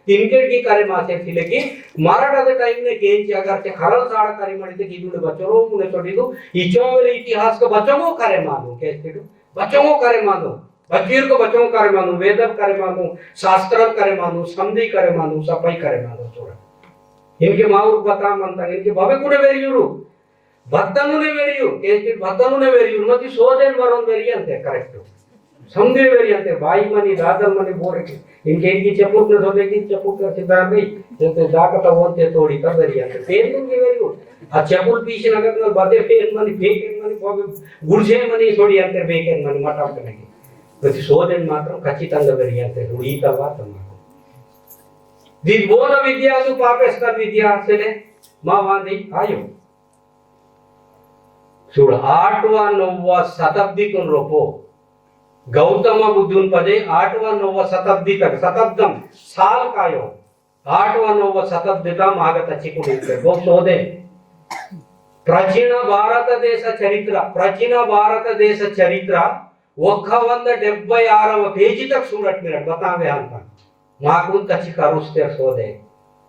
तिनके की करे मासे थिले की मराठा के टाइम में केंच अगर से खरल साड़ करे मणिते की दुले बच्चों मुने छोड़ी दो इचोवेले इतिहास को बच्चों को करे मानो कैसे दो बच्चों को करे मानो बच्चों को बच्चों करे मानो वेदक करे मानो शास्त्र करे मानो समझी करे मानो सफाई करे मानो छोड़ा इनके माउर बता मनता इनके भवे कुड़े वेरियुरु भक्तनुने वेरियु कैसे भक्तनुने वेरियु मति सोदेन वरोन वेरियंते करेक्ट समझे वेरियंते भाई मनी दादल मनी बोरे इनकी चपुट न सोदे की चपुट का सिद्धांत नहीं जैसे दाकता होते थोड़ी तब वेरियंते पेन की वेरियु आ चपुट पीछे लगा तो बदे पेन मनी फेक मनी गुड़से मनी थोड़ी अंतर बेकेन मनी मटाव करने की प्रति सोदेन मात्रम खचितांग वेरियंते रूढ़ी का बात हमारा दी बोध विद्या सु पापेस्ता विद्या से ले माँ वांदी आयो सुर 8वा 9वा शताब्दीतून रोपो गौतम बुद्धून पदे 8वा 9वा शताब्दी तक शताब्दम साल कायो 8वा 9वा शताब्दीता मागता चिकुडिते गो शोधे प्राचीन भारत देश चरित्र ఒక్క 176వ పేజీ तक सूरत मिनट बतावे ಅಂತ माकुन कच्ची करुस्ते शोधे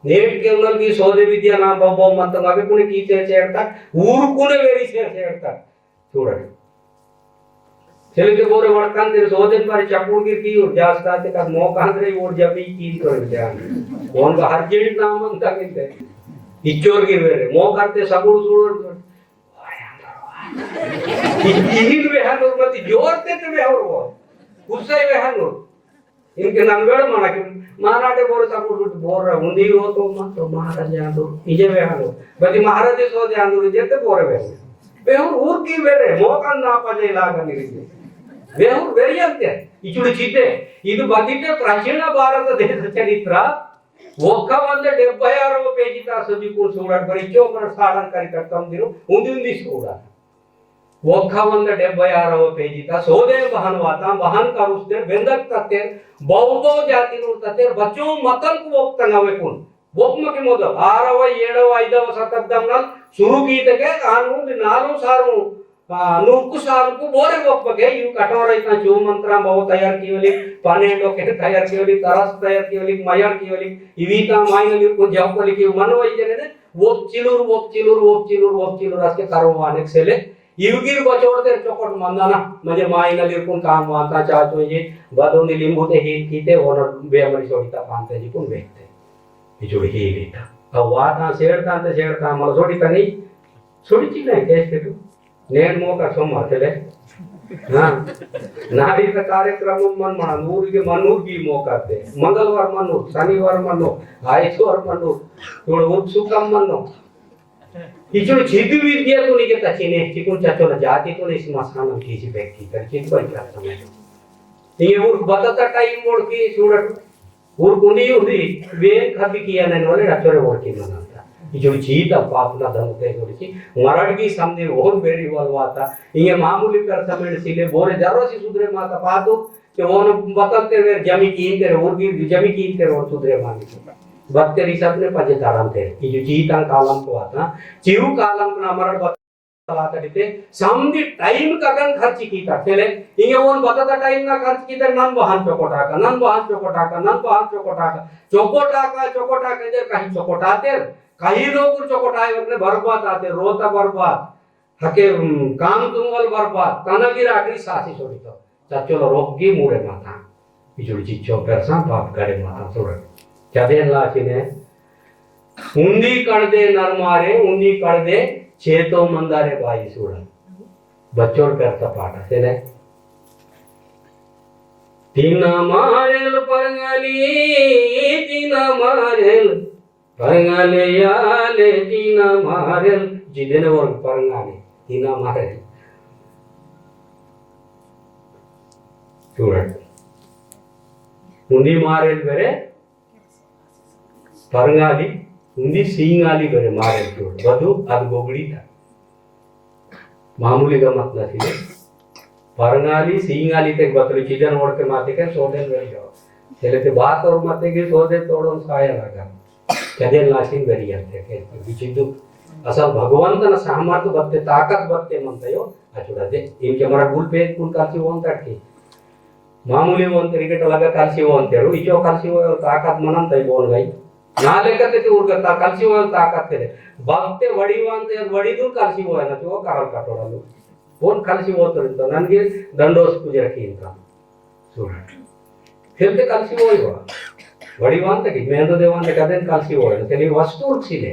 नेट केवल की शोधे विद्या ना बबो मंत मागे कुने की చేడతా ఊరుకునే వేరి చేడతా చూడండి చెలికే बोरे वड़कान तेरे शोधन पर चपुड़ की और जास्ता ते का मोकांद्रे और जबी की कर ध्यान कौन का अर्जेंट नाम अंता किते इच्चोर की वेरे मोकाते सबुड़ सुड़ इहिल वेहन और मत जोरते ते वे और गुस्से वेहन इनके नंगड़ मना के माराटे बोरे सबुड़ बोर रहा मुंदी हो तो मत महाराज आंदो इजे वेहन बदी महाराज सो दे आंदो जेते बोरे वे ऊर की वेरे मोकान ना पजे लागा निरिजे वेहूर वेरियंते इचुడు చితే ఇది బదితే ప్రాచీన భారతదేశ చరిత్ర 176వ పేజీ తా సదికు చూడండి మరి చోమర సాధన కార్యక్రమం దిను ఉంది కూడా 176వ పేజీ తా సోదే బహన్ వాతా బహన్ కరుస్తే బెందక్ తతే బౌబో జాతి ను తతే బచ్చో मतन को वक्तंगवे कुन वक्मके मोदल 6వ 7వ 5వ శతాబ్దంలో शुरू कीतके कानून नालू सारू नूकु साल को बोरे वक्पके यू कठोर इतना जो मंत्रा बहुत तैयार कियोली पानेडो के तैयार कियोली तरस तैयार कियोली मयर कियोली इवीता माइनली को जावकोली की मनवई जने वोक चिलूर असके करवाने सेले युगिर बचोरते चोकट मंदाना म्हणजे माइनली कोण काम वाता चाचो जे बदोनी लिंबूते हे कीते ओनर बेमरी सोडीता पांते जी कोण वेखते इजोडी हे लेता वाता सेडता मला सोडीता नहीं सोडीची नाही कैसे तू नेन मोका सोमातेले हां नारी का कार्यक्रम मन मना नूर के मनूर की मोकाते मंगलवार मनूर शनिवार मनो आइतवार मनूर थोड़ा उत्सुकम मनो इचो जीवी विद्या तो नहीं के तचीने चिकुन चाचोला जाति तो नहीं स्मशानम किसी व्यक्ति कर चित पर क्या समय ये उर बताता टाइम मोड़ की सूरत उर कुनी उदी वे खबी किया ने नोले रचोरे मोड़ की मनाता जो जीता पापना धमते गुरची मराठी समझे और वेरी वाता ये मामूली कर समय सिले बोरे जरो सी सुधरे माता पादो कि वो बताते वे जमी कीन करे और की जमी कीन करे और सुधरे मानी बत्ते रिसब ने पजे तारम थे ये जो जीता कालम को आता जीव कालम ना मरण बताता दिते समझी टाइम का गन खर्च कीता चले ये वो बताता टाइम ना खर्च कीता नन बहन चोकोटा का जे कहीं चोकोटाते काही लोग चोकोटाए वरने बर्बाद आते रोता बर्बाद हके काम तुंगल बर्बाद तनगी राखरी सासी सोडीतो चाचोला रोगी मुरे माथा इजुडी चिच्चो परसा पाप करे माथा सोडे चदेन लाचिने उंदी कड़दे नरमारे उंदी कड़दे चेतो मंदारे बाई सोडा बच्चों करता पाटा सेने तीना मारेल परंगाली तीना मारेल परंगाले याले तीना मारेल जिदेने वर्ग परंगाले तीना मारेल చూడండి उंदी मारेल बेरे परंगाली उंदी सींगाली बेरे मारेल చూడండి बधु అది गोगड़ी था मामूली गमत नथी परंगाली सींगाली ते बतली चीजन ओढ़ के माथे के सोदे वेरी जाओ चले ते बात और माथे के सोदे तोड़न साया लगा कदेल लासिन वेरियंते के विचिदु असल भगवंतನ ಸಾಮರ್ಥ್ಯ ಬತ್ತೆ ತಾಕತ್ ಬತ್ತೆ ಮಂತಯೋ ಆ చూడದೆ इनके मरा गुल पे कुल काची ओन तटकी मामूली वो क्रिकेट लगा కలిసి ಹೋಗ್ತಾರೆ ಇಚೋ కలిసి ತಾಕತ್ ಮನಂತ ಬೋನ್ಗೈ ನಾಲೆಕತೆ ಊರ್ಗತ కలిసి ತಾಕತ್ ಇದೆ ಭಕ್ತೆ ವಡಿವಂತ ವಡಿದು కలిసి ಹೋಯನ ತೋ ಕಾಲ್ ಕಟ್ಟೋಡಲು ಬೋನ್ కలిసి ಹೋಗ್ತಾರಂತ ನನಗೆ ದಂಡೋಸ್ ಪೂಜೆ ರಕಿ ಅಂತ చూడండి ಹೇಳ್ತೆ కలిసి ಹೋಯ್ವ ವಡಿವಂತಗೆ ಮೇಂದು ದೇವಂತ ಕದೆನ್ కలిసి ಹೋಯನ ತೆಲಿ ವಸ್ತು ಉಳ್ಸಿದೆ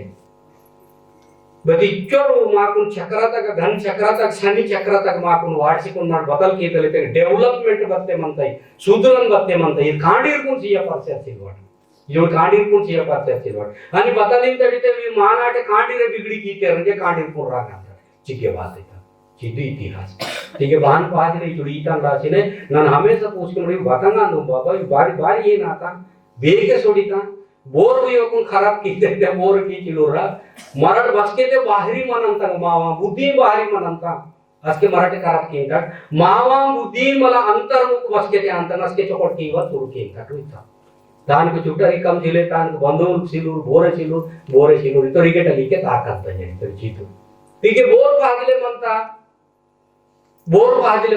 बदी इच्चोर माकुन चक्र तक धन चक्र तक शनि चक्र तक माकुन वार्षिकुन माड बदल की तले डेवलपमेंट बत्ते मनताई सुधरन बत्ते मनताई कांडीरकुन सिया परसे सिलवाड यो कांडीरकुन सिया परसे सिलवाड आणि बदलिन तडिते वी मानाटे कांडीरे बिगडी कीते रंजे कांडीरकुन रागा चिके बात है चिदु इतिहास ठीक है बान पाजरे जुड़ी इतन रासिने नन हमेशा पूछकुन बतंगा नु बाबा बारी बारी ये नाता बेके सोडिता बोर योगुन खराब कीते बोर की चिलोरा मराठ बसके ते बाहरी मनंता मावा बुद्धि बाहरी मनंता असके मराठी खराब कींटा मावा बुद्धि मला अंतर्मुख बसके ते अंतन असके चोकट कीवर सुरू कींटा टुइता दान के चुटरी कम जिले तान बंदूल सिलूर बोरे सिलूर तो रिकेट लिके ताकत आहे तर जीतू ठीक आहे बोर पाजले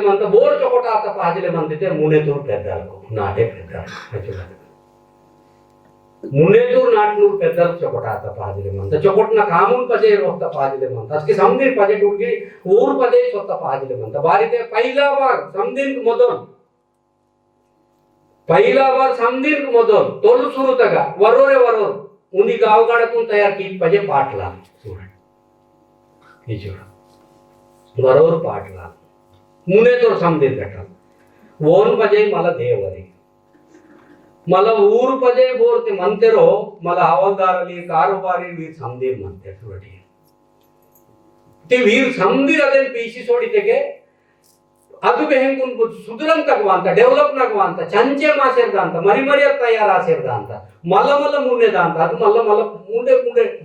म्हणता बोर चोकट आता पाजले म्हणते ते मुने तूर पेद्दालको नाटे पेद्दाल मुनेतूर नाटनूर पेद्दल चोकट आता पाजले म्हणता चोकटना कामून पजे रोखता पाजले म्हणता असके समदीर पजे टुडगी ऊर पजे स्वतः पाजले म्हणता बारी ते पहिला बार समदीर मदन तोल सुरू तगा वरोरे वरोर उनी गावगाड्यातून तयार की पजे पाटला ही जोड वरोर पाटला मुनेतूर समदीर गटल वोन पजे मला देवरी मला ऊर पजे बोलते म्हणते रो मला हवालदारली कारोबारी वीर समदीर म्हणते थोडी ते वीर समदीर अदे पीसी सोडितेगे ಅದು ಬೆಹೆಂಗುನ್ ಸುದುರನ್ ತಗವಾಂತ ಡೆವಲಪ್ ನಗವಾಂತ ಚಂಚೆ ಮಾಸೆರ್ದಾಂತ ಮರಿ ತಯಾರ ಆಸೆರ್ದಾಂತ ಮಲ್ಲ ಮುನ್ನೆದಾಂತ ಅದು ಮಲ್ಲ ಮುಂಡೆ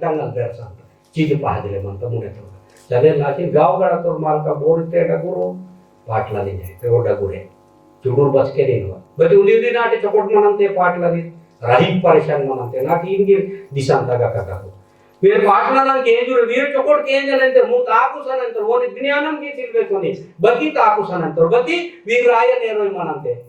ಡಂಗಲ್ ಬೇರ್ಸಾಂತ ಚೀಜ ಪಾಹದಿಲೆ ಮಂತ ಮುನ್ನೆ ತೋಗ ಚಲೆ ಲಾಚಿ गावगाडा तो मालका बोलते डगुरो पाटला ले जाए तो डगुरे चुडूर बस के देनवा बते उदी नाटे चकोट मनंते पाटला दी राही परेशान मनंते ना की इनकी दिशांता का वीर पाटला केंजुर वीर चकोट केंजनंतर मु ताकुसनंतर ओनी ज्ञानम की सिल्वेतोनी बती ताकुसनंतर बती वीर राय नेरोय मनंते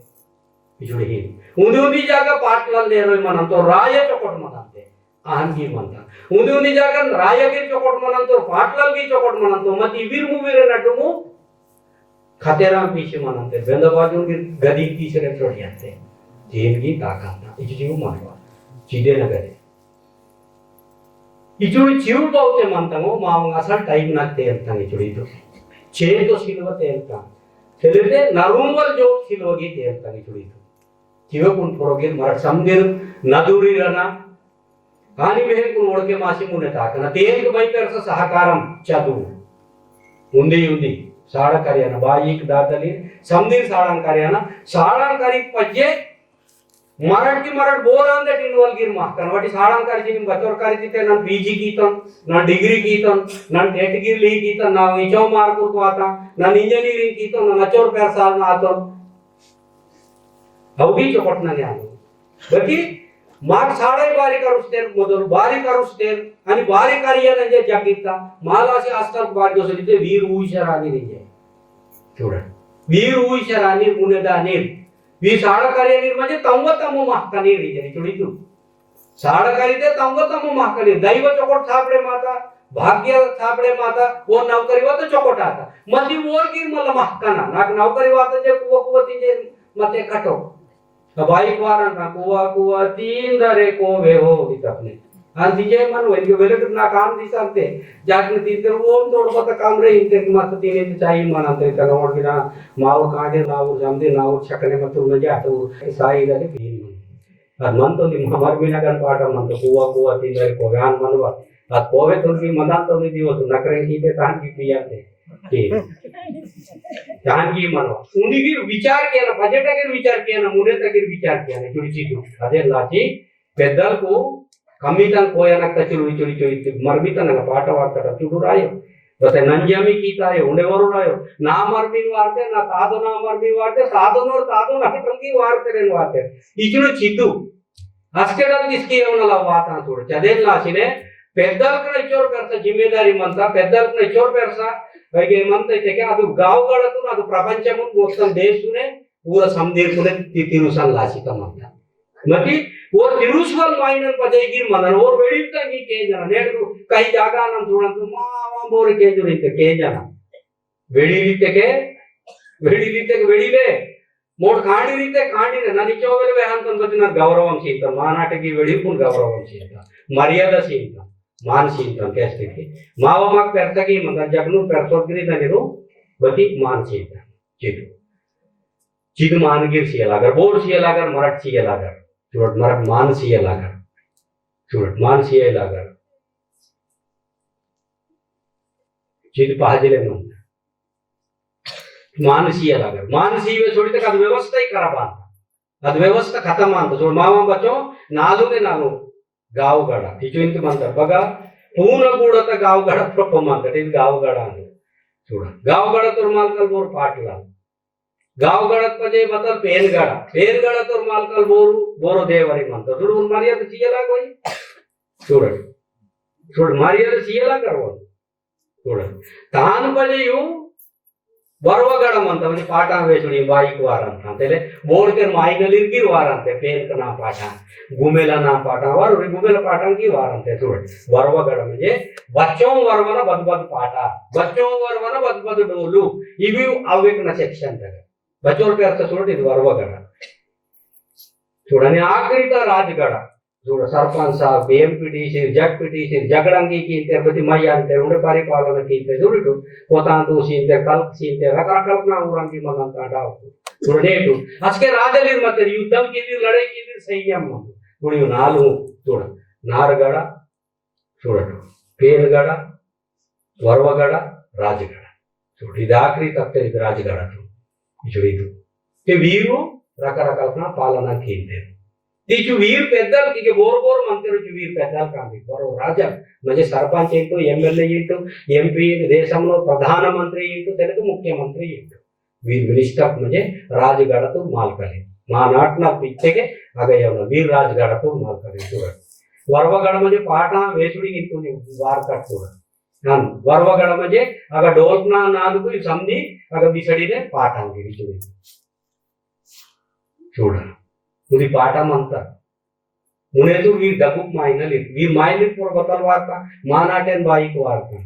इजुडी ही उदी जागा पाटला नेरोय मनंतो राय चकोट मनंते आहांगी मनता उदी जागा राय की चकोट मनंतो पाटला की चकोट मनंतो मती वीर मु वीर नटमु खतेराम पीछे मनंते बेंदबाजून की गदी तीसरे छोड़ियाते जेनगी ताकांता इजुडी मनवा चिदे नगरे इचुड़ी चिव बाउते मंतमो मावंग असल टाइम नाते अंतंग इचुड़ी तो चेतो सिलवते अंता चलेते नरुंगल जो सिलवगी ते अंतंग इचुड़ी तो चिव कुन पुरोगे मर समदिर नदुरी रना हानि बेह कुन ओडके मासी मुने ताकना तेन के बाई करस सहकारम चतु उंदी साड़ा कार्याना बाईक दादली समदिर साड़ां कार्याना पज्जे मराठी बोर अंदे टिनवल गिर मास्टर वाटी साळां कारजी निम बचोर कारजी ते नन पीजी कीतन नन डिग्री कीतन नन टेट गिर ली कीतन ना इचो मार्क को आता नन इंजीनियरिंग कीतन नन अचोर पेर साल ना आतो हौगी चोपटना ज्ञान बकी माग साळे बारी करूस्तेर मोदल बारी करूस्तेर आणि बारी कार्याने जे जागिता मालासी आस्ताक बाजो सलिते वीर उईशरानी निजे చూడండి वीर उईशरानी मुनेदानी वी साड़कारी म्हणजे तंवतमु महकनी रिजनी चुडीतु साड़कारीते तंवतमु महकनी दैव चोकोट थापडे माता भाग्य थापडे माता वो नौकरी वात चोकोट आता मधी वोर गिर मला महकना नाक नौकरी वात जे कुवती जे मते कटो बाईक वारन का कुवा तीन दरे को वे हो दितपने आणि तिजे मन वेल्यो वेलट ना काम दिसते जागने तीतर ओम तोडपत काम रे इंते मत तिने चाहिए मनाते तगवड बिना माव काडे नाव जमदे नाव छकने मत उनजे आतो साई गले पीन मन मन तो हमार बिना गन पाट मन तो कुवा तीन को गान मनवा आ कोवे तो की मना तो नहीं दिवो तो नकरे की ते तान की पियाते की तान की मनवा उंदी की विचार केना बजट के विचार केना मुने तक विचार केना चुड़ी अदे लाची पेदल को कमीतन कोयनक चुड़ी मरबितन पाठ वार्ता चुडू रायो बते नंजमी कीतायो उंडेवरु रायो ना मरबी वार्ते ना तादो ना मरबी वार्ते तादो ना टंगी वार्ते रेन वार्ते इचुनु चिदु अस्केडल किसकी ఏమనలా వాతా చూడు చదేల్లాసినే పెద్దల్కన ఇచ్చోర్ పెర్స జిమ్మేదారి మంతా పెద్దల్కన ఇచ్చోర్ పెర్స బైగే మంత ఇతకే ಅದು गावगाडतून ಅದು ಪ್ರಪಂಚಮು మొత్తం దేశునే पूरा समदेर पुणे तिरुसन लासिका म्हणता मती वो तिरुसवल माइनर पजेगी मनर और वेडिता की के जना नेट कई जागा नम చూడండి మా బోర్ के जुरिते के जना वेडिलीते वेडिले मोड कांडिरीते कांडिरे ननि चोवेले वेहंतन बतिन गौरवम सीता मानाटकी वेडिपुन गौरवम सीता मर्यादा सीता मान सीता कैस्टिकी मावमक पेरतकी मग जगनु पेरतोगिरी ननिरू बती मान सीता चिद चिद मानगिर सियलागर बोर सियलागर मराठ सियलागर చూడ మరక్ మానసీయలాగా చూడ మానసీయలాగా చిది పహజిలేను మానసీయలాగా మానసీయ छोड़ते का व्यवस्था ही खराब आता अद व्यवस्था खत्म आता చూడ मामा बच्चों नालूने नालू गावगड तिचुंत म्हणतात बघा पूर्ण गुडत गावगड प्रप म्हणतात ఇది गावगड आहे చూడ गावगड तर मालकल बोर पाटला गावगडात म्हणजे बतल पेनगडा तर मालकल बोरो देवरी म्हणतो చూడు మర్యాద చేయలా कोई చూడు మర్యాద చేయలా करवो చూడు తాను పజయు వరవగడ म्हणतो म्हणजे पाटा वेचणी बाईक वार ಅಂತ तेले बोर्डकर माईगलिरगी वार ಅಂತೆ पेनक ना पाटा गुमेला ना पाटा वार गुमेला पाटांकी वार ಅಂತೆ చూడు వరవగడ म्हणजे बच्चों वरवना बदबद पाटा बच्चों वरवना बदबद डोलू ఇవి అవేకన సెక్షన్ దగ్గర बचोर पे अर्थ చూడండి ఇది వరవగడ చూడండి ఆఖరిగా రాజగడ చూడ सरपंच साहब एमपीटीसी जगपीटीसी जगडंगी की तिरुपति मैया अंते उंडे परिपालन की చూడు పోతాంతు సీంతే కల్క్ సీంతే రకరకాల ఊరంగి మగంత డావు చూడనేటు అస్కే రాజలిర్ మధ్య యుద్ధం కిది లడై కిది సైన్యం చూడు నాలు చూడ నారగడ చూడడు పేరుగడ వరవగడ రాజగడ చూడు ఇది ఆఖరి తప్పే ఇది రాజగడ చూడు ते वीरू రకరకాల పాలన కేంద్ర तीचु वीर पेद्दल की बोर बोर मंत्री वीर पेद्दल कांदी बरो राजा म्हणजे sarpanch into MLA into MP देशंलो प्रधानमंत्री इंटू तेलुगु मुख्यमंत्री इंटू वीर मिनिस्टर म्हणजे राजगडतू मालकले मानाटना पिच्चेगे अगयवना वीर राजगडतू मालकले చూడండి वरवगड म्हणजे पाटा वेसुडी इंटू वार कट చూడండి वरवगड म्हणजे अग डोलना नादुకు समधी अग बिसडीने पाटांगी చూడండి तुझी पाटा म्हणतात मुनेतू वीर डबुक मायनली वीर मायली पोर बतल वार्ता मानाटेन बाईक वार्ता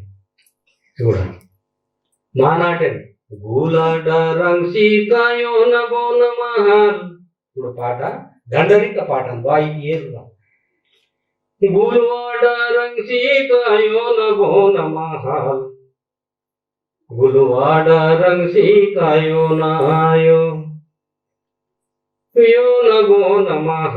చూడండి मानाटेन गुलाड रंग सीतायो न बोन महाल చూడు పాట దండరిత పాట బాయికి ఏరుగా गुलवाड रंग सीतायो न बोन महाल गुलवाड रंग सीतायो न आयो यो नगो नमः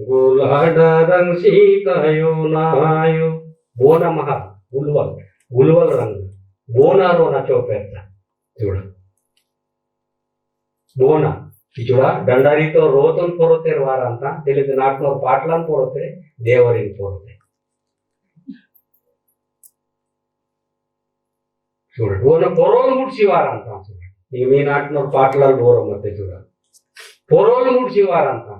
गुलाड रंग सीतायो नायो बोन महल गुलवल गुलवल रंग बोना रोना चौपेरचा చూడ बोन చూడ దండరితో రోతన్ పొరతేర్ వారంత తెలిది నాట్నో పాటలన్ పొరతే దేవరిని పొరతే చూడ बोन పొరోల్ ముడ్సి వారంత చూడ ఈ మీ నాట్నో పాటలల్ బోర మతే చూడ पोरोल मुडची वारांता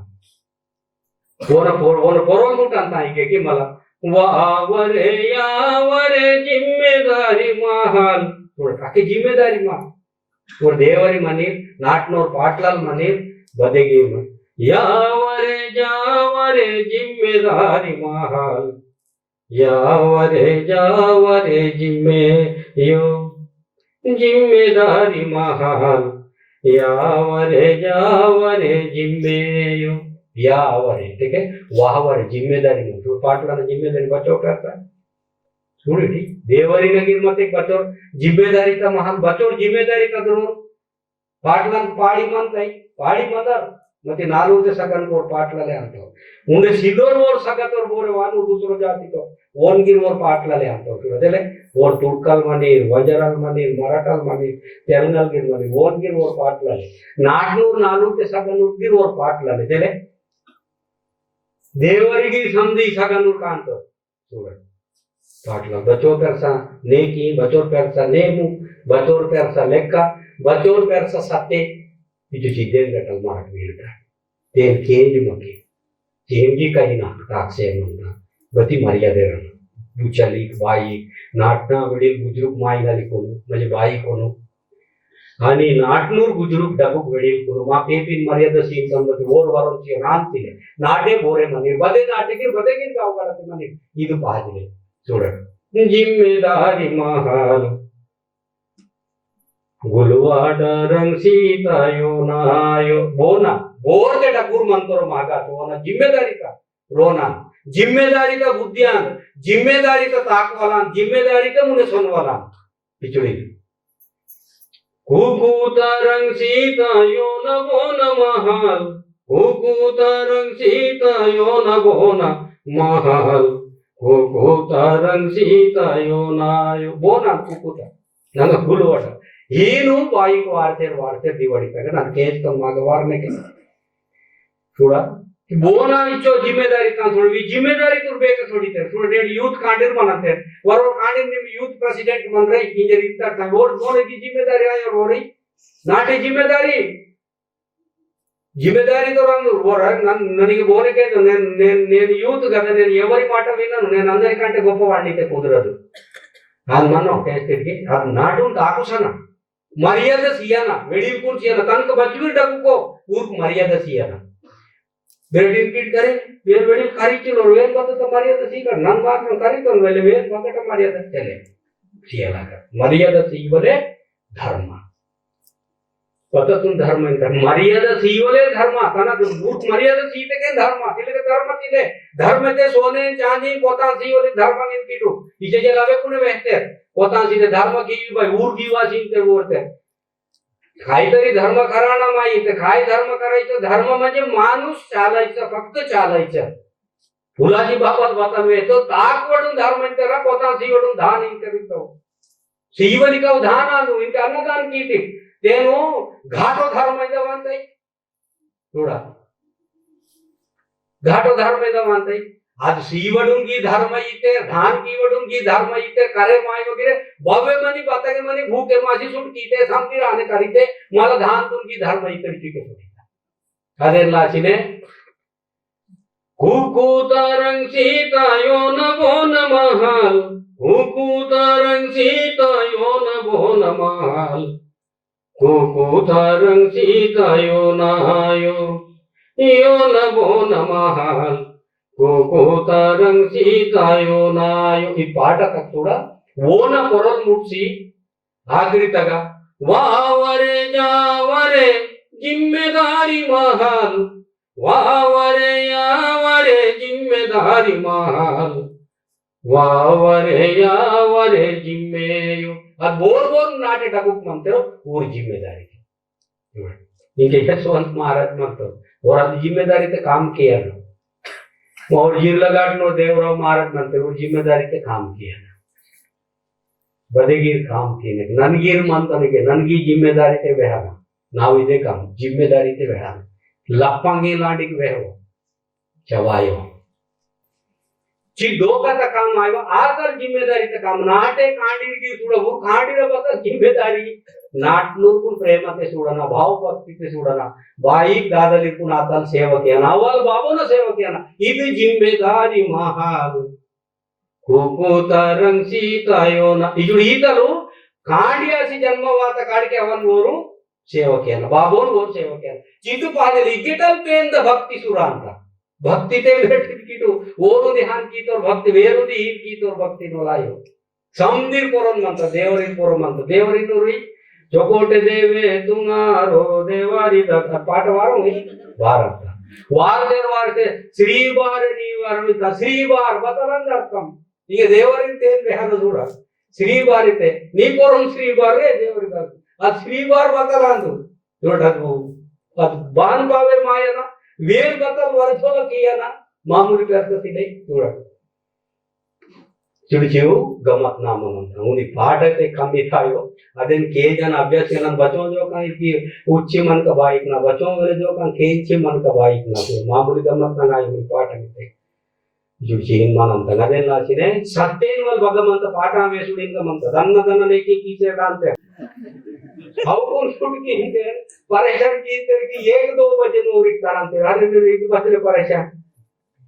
पोरोल मुट अंता की मला वावरे यावरे जिम्मेदारी महाल आखी जिम्मेदारी मा देवरी मनी नाटनोर पाटलाल मनी बदेगी यावरे जावरे जिम्मेदारी महाल यावरे जावरे जिम्मेदारी महाल यावरे जावरे जिम्मेयो यावरे ठीक है वाहवरे जिम्मेदारी में पाटला जिम्मेदारी बचाव करता చూడండి దేవరి నగిర్ మతే బచోర్ जिम्मेदारी का महान बचोर जिम्मेदारी का जरूर पाटला पाड़ी मनताई पाड़ी मदर मते नालूते सगन को पाटलाले अंतो मुंडे सिलोर और सगत और बोरे वानु दूसरो जाति तो ओनगिर और पाटलाले अंतो చూడదలే और तुर्कल मनी वजरल मनी मराठल मनी तेलंगल गिर मनी ओनगिर और पाटलाले नाटनूर नालूते सगन उगिर और पाटलाले तेले देवरी की संधि सगनूर कांतो చూడండి पाटला बचोर पेरसा नेकी बचोर पेरसा नेमु बचोर पेरसा लेक्का बचोर पेरसा सत्ते इजु चिदेन गटल मार्ग वीरता तेन केंज मके चेंजी काही ना टाक्से म्हणता बती मर्यादेर बुचली बाई नाटना वडील बुजुर्ग माई गाली कोण म्हणजे बाई कोण आणि नाटनूर गुजरूक डबुक वेळी मा पेपिन मर्यादा सीन संबंधी ओर वरची रांतिले नाटे बोरे मनीर बदे नाटेगी बदेगी गावगाडते मनीर ಇದು ಪಾದಿಲೆ చూడండి జిమ్మేదారి మహాల్ गुलवाड रंग सीतायो नायो बोना बोर ते डकुर मंतरो मागा तो ना जिम्मेदारी का रोना जिम्मेदारी का बुद्धियान जिम्मेदारी का ताकवाला जिम्मेदारी का मुने सुनवाला पिछड़ी कुकुता रंग सीतायो न बोन महाल कुकुता रंग सीतायो न बोन महाल कुकुता रंग सीतायो नायो बोना कुकुता नंग गुलवाड ಏನು ಬಾಯಿಗೆ ವಾರ್ತೆ ದಿವಾಳಿ ತಗ ನಾನು ಕೇಸ್ ತಮ್ಮಾಗ ವಾರನೆ के थोड़ा बोना इचो जिम्मेदारी का थोड़ी जिम्मेदारी तो बेक थोड़ी थे थोड़े यूथ कांडर बनाते और कांडर निम यूथ प्रेसिडेंट बन रहे इंजर इतना का वोट बोने की जिम्मेदारी आय और हो रही नाटे जिम्मेदारी तो रंग वो ನನಗೆ बोने के నేను యూత్ కదా నేను ఎవరి మాట విన్నాను నేను అందరికంటే గొప్పవాడిని కుదరదు అది మనం కేస్కి అది నాటు ఆకుసన मर्यादा सियाना वेडिलकुल सियाना तनक बचवी डबको ऊर्क मर्यादा सियाना बेडिल किट करे वेल वेडिल कारी चिलो वेल बत तो मर्यादा सी कर नन बात न करी तो वेल वेल बकट मर्यादा चले सियाना का मर्यादा सीवले धर्म पता तुम धर्म इंटर मर्यादा सीवले धर्म तना ऊर्क मर्यादा सीते के धर्म तिले धर्म तिले धर्म ते सोने चांदी पोता सीवले धर्म इन किटू इचे जे लावे कुने वेहते पोतांसीने धर्म की भाई ऊर जीवासी ते बोलते खाई तरी धर्म कराना माई ते खाई धर्म करायचं धर्म म्हणजे माणूस चालायचं फक्त चालायचं फुलाजी बाबत बतावे तो ताक वडून धर्म इंतरा पोतांसी वडून धान इंतरितो सीवलिका धान आनु इंत अन्नदान कीटी तेनु घाटो धर्म इंत मानतई थोड़ा घाटो धर्म इंत मानतई आज सीवडून की धर्म इते धान की वडून की धर्म इते करे माय वगैरे भव्य मनी पतगे मनी भूखे मासी सुट कीते समती राने करीते मला धान तुम की धर्म इते के सोडीता अरे लाचिने कुकुतारंग सीतायो न बोन महाल कुकुतारंग सीतायो न बोन महाल कुकुतारंग सीतायो नायो यो न बोन महाल कोकोतारंग सीतायो नायो ಈ ಪಾಠ ಕೂಡ ಓನ ಕೊರಲ್ ಮುಟ್ಸಿ ಆಗ್ರಿ ತಗ ವಾವರೆ ಜಾವರೆ ಜಿಮ್ಮೆದಾರಿ ಮಹಾಲ್ ವಾವರೆ ಯಾವರೆ ಜಿಮ್ಮೆದಾರಿ ಮಹಾಲ್ ವಾವರೆ ಯಾವರೆ ಜಿಮ್ಮೆಯು ಅದು ಬೋರ್ ಬೋರ್ ನಾಟೆ ಟಕುಕ್ ಮಂತರು ಊರ್ जिम्मेदारी इनके यशवंत महाराज मंत्र और अब जिम्मेदारी से काम किया ना और जिल्लाघाट नो देवराव महाराज म्हणते वो जिम्मेदारी से काम किया बदेगीर काम किए ननगीर मानता ननगी जिम्मेदारी से बेहाना नाव इदे काम जिम्मेदारी से बेहाना लप्पांगी लांडिक वेहो चवायो ची डोका काम आयो आकर जिम्मेदारी से काम नाटे कांडीर की सुड़ा वो कांडीर बता जिम्मेदारी नाटनूर प्रेमते सुड़ना भाव भक्ति सुड़ना बाईक दादली आता सेवकियाना अव्वल बाबून सेवकियाना इद जिम्मेदारी महाल कुकुतारंग सीतायोना इजुड ईतलु कांडियासी जन्मवात काडिके अवन ओरू सेवकियाना बाबून ओर सेवकियाना चितु पादली इगिटल पेंद भक्ति सुरा अंत भक्ति ते भेटिकिटु ओरू ध्यान की तो भक्ति वेरुदी ही की तो भक्ति नोलायो समंदिर पोरन मंत्र देवरी पोर मंत्र देवरी नूरी चौकोटे देवे तुम्हारो देवारी दत्त पाठ वारो भारत वारते वारते श्री बार नी वारवित श्री बार बतलन अर्थम ಈಗ ದೇವರಿತೆ ಬೇಹನ ದೂರ ಶ್ರೀ ಬಾರಿತೆ ನೀ ಪೋರಂ ಶ್ರೀ ಬಾರೇ ದೇವರಿ ದಾಸ ಆ ಶ್ರೀ ಬಾರ್ ಬತಲ ಅಂದು ದೊಡ್ಡದು ಅದು ಬಾನ್ ಬಾವೆ ಮಾಯನ ವೇರ್ ಬತಲ್ ವರ್ಷೋಲ ಕಿಯನ ಮಾಮೂಲಿ करते ದೂರ चिड़चिव गमत नाम उन्हें पाठ है कमी थायो अदेन के जन अभ्यास के बच्चों जो का कि उच्च मन का बाइक ना बच्चों वाले जो का केंचे मन का बाइक ना मामूली गमत ना आई पाठ में जुड़चिन मन अंत अदेन लाचिने सत्यन वल भगवंत पाठ में सुडिन का मंत्र दन्न दन्न लेके कीचे डालते हाउ कोन छुट की हिते परेशान की तेरे की 1-2 बजे नो रिक्तांते हर एक बजे परेशान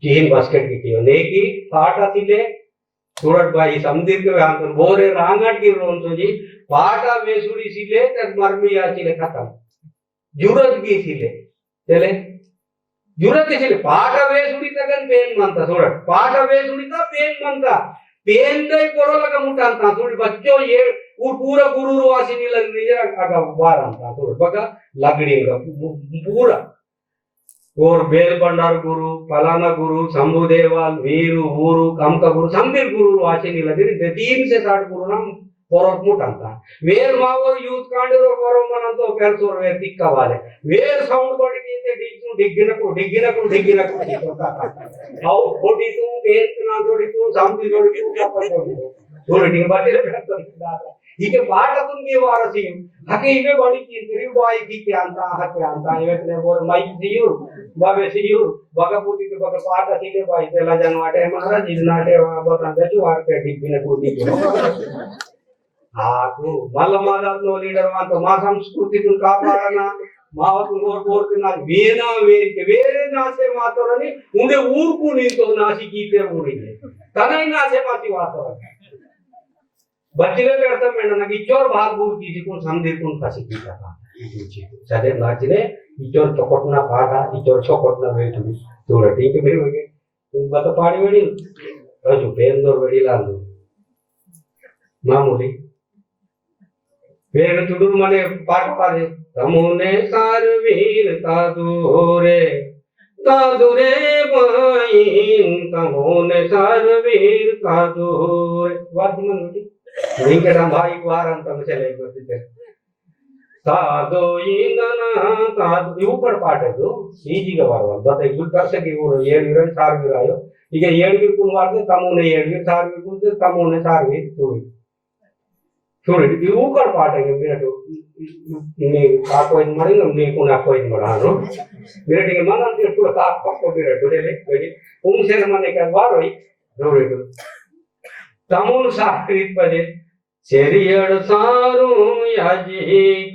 जीन बास्केट की नेकी पाठ आतिले చూడట్ బాయి समदीर के अंतर बोरे रांगट की रोन तो जी पाटा वेसुड़ी सिले तक मरमी आचिले खत्म जुरत की सिले चले जुरत की सिले पाटा वेसुड़ी तगन पेन मनता చూడట్ पाटा वेसुड़ी का पेन मनता पेन दे कोरोला मुटांता చూడు बच्चों ये पूरा गुरुरु वासिनी लग निजा आगा वारंता చూడు बगा लगड़ी पूरा और बेल भंडार गुरु फलाना गुरु शंभु देवाल वीरू ऊरू कमका गुरु समदीर गुरु वाचिनी लगी 3 से 60 गुरु नाम पोरत मुटंता वेर मावर यूथ कांडरो कोरो मनंतो पेरसोर वे तिक्कवाले वेर साउंड बॉडी कीते डिग्गिनकु हाउ बॉडी तू पेन ना जोड़ी तू समदीर जोड़ी तू क्या पड़तो जोड़ी बाटे पेरतो इके पाटतुन के वारसी हके इवे बॉडी की तेरी बॉय की क्या अंता इवे बोर माइक दियु बाबे सियु बगपुती के बग पाट सिले बॉय तेला जनवाटे महाराज इनाटे बता गजु आरते डिग्गिनकु तू मल्लमादालो लीडर वांतो मा संस्कृति तुन कापाडना मावतु कोर्कोर्तिना वेना वेरे नासे मातोरनी उंडे ऊर्कु निंतो नासी कीते ऊरिने तनई नासे माती वातोरनी बच्चे करता मैं ना इचोर भाग बुर किसी को समदीर को फंसी की था सदे नाचने इचोर चोकटना पाटा इचोर चोकटना वेट भी थोड़ा ठीक है मेरे होगे तुम बता पाड़ी वेड़ी अजू पेंदोर वेड़ी लांदो मामूली वेग चुडुर मने पाट पारे तमुने सारवीर तादुरे बाइन तमुने सारवीर तादुरे वादमन वेड़ी వెంకటం భాయి వారంతం చెలైపోతే సాదో ఇందన సాదు ऊपर పాటదు ఈజీగా వాడవాలి బట్ గుడ్ పర్సకి ఊరు 7 20 సార్వి రాయో ఇక 7 కు వాడితే తమోనే 7 సార్వి కుంటే తమోనే సార్వి చూడండి ఈ ऊपर పాటకి మీరటు నీ కాకోయిన్ మరి నీకు నాకోయిన్ మరాను మీరటికి మనంతే చూడ కాకొక్క మీరటు లేలి ఉంసేన మనే కా వారోయి చూడండి तमुन साकृत पदे सेरियड़ सारू याजी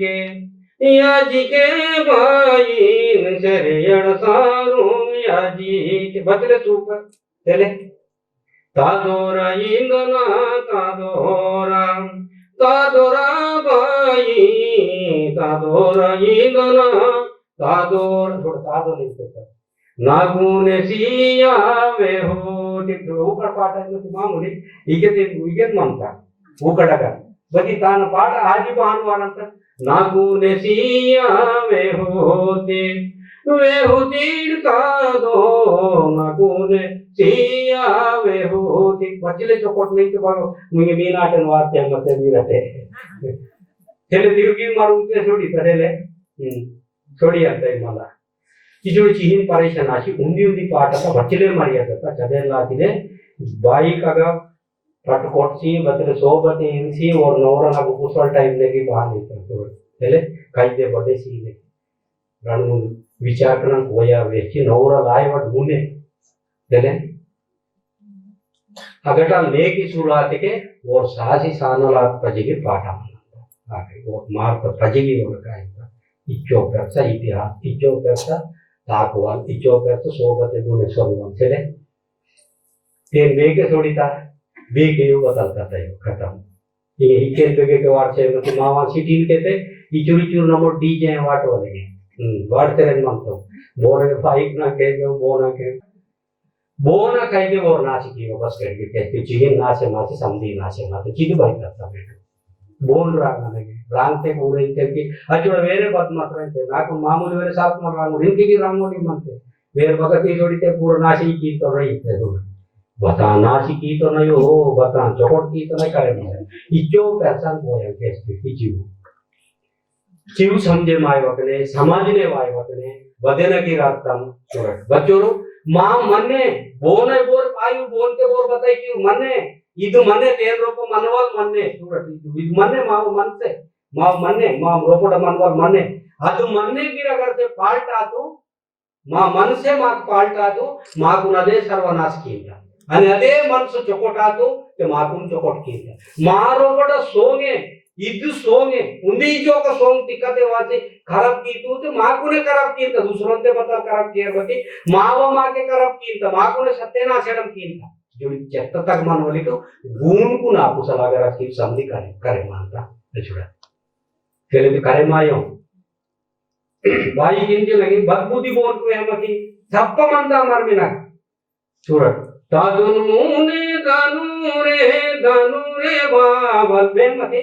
के भाईन सेरियड़ सारू याजी के बदले सुपर चले तादोरा इंदना तादोरा भाई तादोरा इंदना तादोरा थोड़ा तादो लिखते था नागुने सिया वे हो ऊपर पाठ है मामूली इगे मनता ऊकड़गा बदी तान पाठ आजी भानुवारंत नागुने सिया वे होते कादो नागुने सिया वे होते बचले चोकोट नहीं तो बागो मुझे मीनाटन वार्ते मते मीरते चले दिवगी मारूंते छोड़ी तरेले छोड़ी आता है मला किजोड़ी चीहिन परेशान आशी उंदी पाटता बच्चले मर्यादा चदेलातिदे बाई कागा पट कोटसी बतले सोबते इनसी और नौरा ना कुसल टाइम लेके बाहर निकलते चले कायदे बड़े सीने रणु विचारना कोया वेची नौरा लाए वट मुने चले अगटा लेकी शुरुआत के और सासी सानला पजिगे पाटा आके वो मार पर पजिगे और कायदा इच्चो करसा इतिहास इच्चो करसा ताकवाल इचो करते सोबते दोने सोनम चले तेन बेके थोड़ीता बेके यो बदलता था यो खत्म ये इके बेके के वार से मतलब मावा सिटी कहते इचुरी चुर नंबर डीजे वाट वाले वाट तेरे मानतो बोने फाइक ना के बोना कहीं और नाच की वो बस करके कहते चीज़ नाचे माचे समझी नाचे माचे चीज़ भाई करता बेटो बोल रहा ना रांगते पूरे इनके अचुड़ वेरे बात मत रहते नाक मामूली वेरे साथ मत रांगो इनकी की रांगोली मनते वेरे भगत की जोड़ी ते पूरा नाशी की तो रही थे तो बता नाशी की तो नहीं हो बता चोट की तो नहीं करे मत इचो पैसा बोया कैसे जीव समझे माय वकने समाजने माय वकने बदेना की रातम छोड़ बच्चों मां मन्ने बोने बोर पायु बोल के बोर बताई कि मन्ने ಇದು ಮನೆ ತೇನ್ ರೂಪ ಮನವಲ್ ಮನ್ನೆ చూడండి ಇದು ಮನ್ನೆ ಮಾವ ಮನ್ಸೆ ಮಾವ ಮನ್ನೆ ಮಾವ ರೂಪಡ ಮನವಲ್ ಮನ್ನೆ ಅದು ಮನ್ನೆ ಗಿರ करते पाल्टा तो మా మనసే మాకు పాల్టాదు మాకు నదే సర్వనాశ కియా అని అదే మనసు చొకోటాదు ते మాకు చొకోట్ కియా మా రూపడ సోంగే इदु सोंगे उन्दी जो का सोंग टिकते वाचे खराब की तो माकुने खराब की तो दूसरों ते बता खराब किया बती मावा माके खराब की तो माकुने सत्यनाशनम की जो चेत्त तक मन बोली तो गुण को ना कुशल अगर आपकी समझी करे करे मानता जुड़ा पहले तो करे मायो भाई किंजे लगी बदबूदी बोल को हम की थप्प मानता मार में ना చూడ తాదునునే దానురే బావల్ బెమతే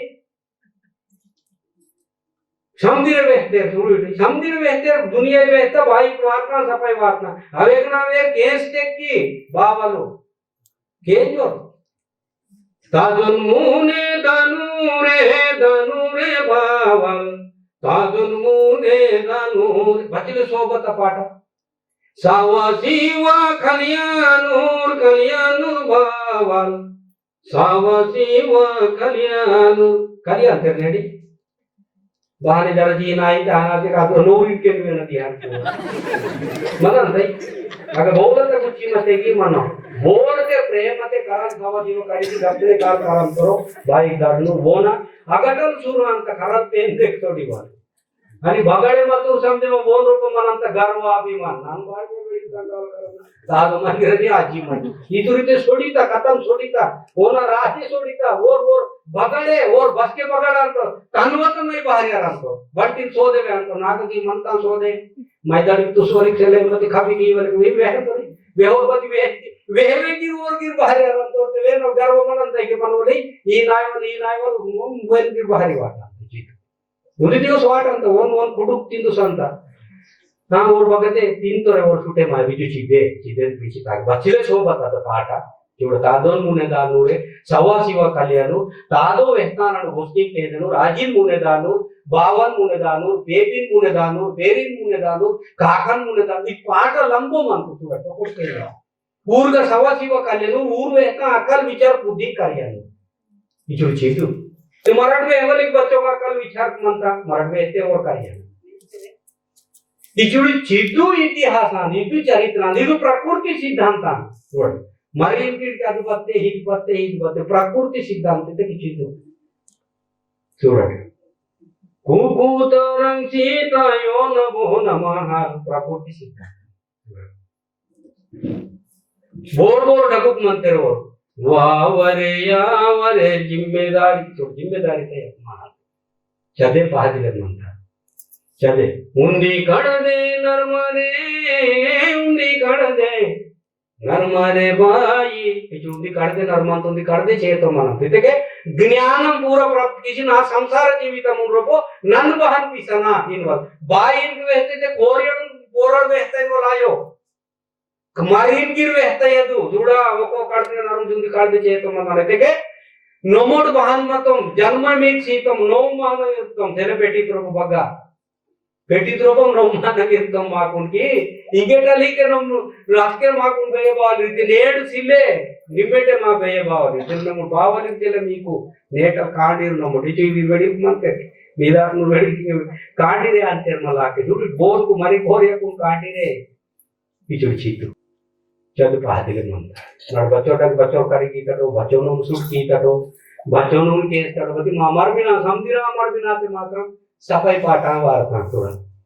समझिरे बेहते सुड़ी समझिरे बेहते दुनिया बेहते भाई वार्ता सफाई वार्ता अवेक ना वे केस टेक की बावलो केजो ताजुनुने दानुरे बावल ताजुनुने दानुरे बचले सोबत पाठ सावा सीवा कल्याणूर बावल सावा सीवा कल्याण तेरेडी बाहर जरा जी नाई ताना के का तो नोरी के में न दिया मगर नहीं अगर बोल तो कुछ मत की मानो बोल के प्रेम मत कारण खावा जीव करी गप्पे कार काम करो भाई दरनु वो ना अगर सुनो अंत खराब पेन देख तोडी बार आणि बगाडे मत समझे वो बोल रूप मन अंत गर्व अभिमान नाम बार को बेड़ी कंट्रोल करना साधु मंदिर दी आजी मन इतुरीते सोडीता खत्म सोडीता ओना राशि सोडीता और बगड़े और बस के बगड़ अंतो तनवत नहीं बाहर अंतो बट्टी सो देवे अंतो नाग की मनता सो दे मैदान तो सोरी चले मत खाबी की वर वे वे तो वे और बदी वे की और की बाहर अंतो वे नो गर्व मनन दे के मनोली ई नाय मोबाइल की बाहर वाटा उन्हें दिवस वाट अंत ओन कुडुक तिंदु संता ना और बगते तीन तो रे और छुटे मा बिजु चिदे बिचि ताक बचिले सो बता तो पाटा जोड़ तादोन मुने दानुरे सवा शिवा कल्याणु तादो वेहताननु गोष्ठी केदनु राजिन मुने दानु बावन मुने दानु बेबिन मुने दानु बेरिन मुने दानु काकन मुने दानु ई पाट लंबो मनकु तुरा तो कुछ केला ऊर्ग सवा शिवा कल्याणु ऊर वेहता अकल विचार बुद्धि कार्यानु ई जो चीतु तो मराठ में एवलिक बच्चों का अकल विचार मनता मराठ में ऐसे और कार्यानु इचुड़ी चिद्दु इतिहासान इतु चरित्रान इतु प्रकृति सिद्धांतान చూడండి మరి ఇంటికి అదుపత్తే ఇది ప్రకృతి సిద్ధాంతం ఇది చిద్దు చూడండి కూకూతరం సీతాయో నమో నమః ప్రకృతి సిద్ధాంతం बोर ढकुक मनते रहो वावरे यावरे जिम्मेदारी थे अपमान चदे पाहदिले मनता चले उंडी कड़दे नरमरे बाई उंडी कड़दे नरमंतुंडी कड़दे చేతో మనం ఇతకే జ్ఞానం పూర ప్రాప్తి చేసి నా సంసార జీవితం రూపో నన్ను బహన్ పిసనా ఇన్వల్ బాయిన్ వేస్తే కోరియడం పోరడ వేస్తే లాయో కమారిన్ గిర్ వేస్తే యదు జుడా ఒక్కో కడదే నరుండి కడదే చేతో మనం ఇతకే నోమోడ్ బహన్ మతం జన్మ మీక్ సీతం నోమాన యుద్ధం తెరపెట్టి త్రొక బగ్గా पेटी द्रोपम रोमाना गिरतम माकुन की इंगेटली के नम रास्के माकुन बये बावली नेड सिले निमेटे मा बये बावली नम बावली तेले मीकु नेट कांडीर नम डिची विबडी मनते मीदार नु वेडी कांडीरे अंते मलाके जुडी बोर को मरी कोरिया को कांडीरे पिचु चीतु चद पादिले मनता नड बच्चो करी की तडो बच्चो नु सुट की तडो बच्चो नु के तडो बती मार बिना समझिरा मार बिना ते मात्र सफाई पाटा वार्ता थोड़ा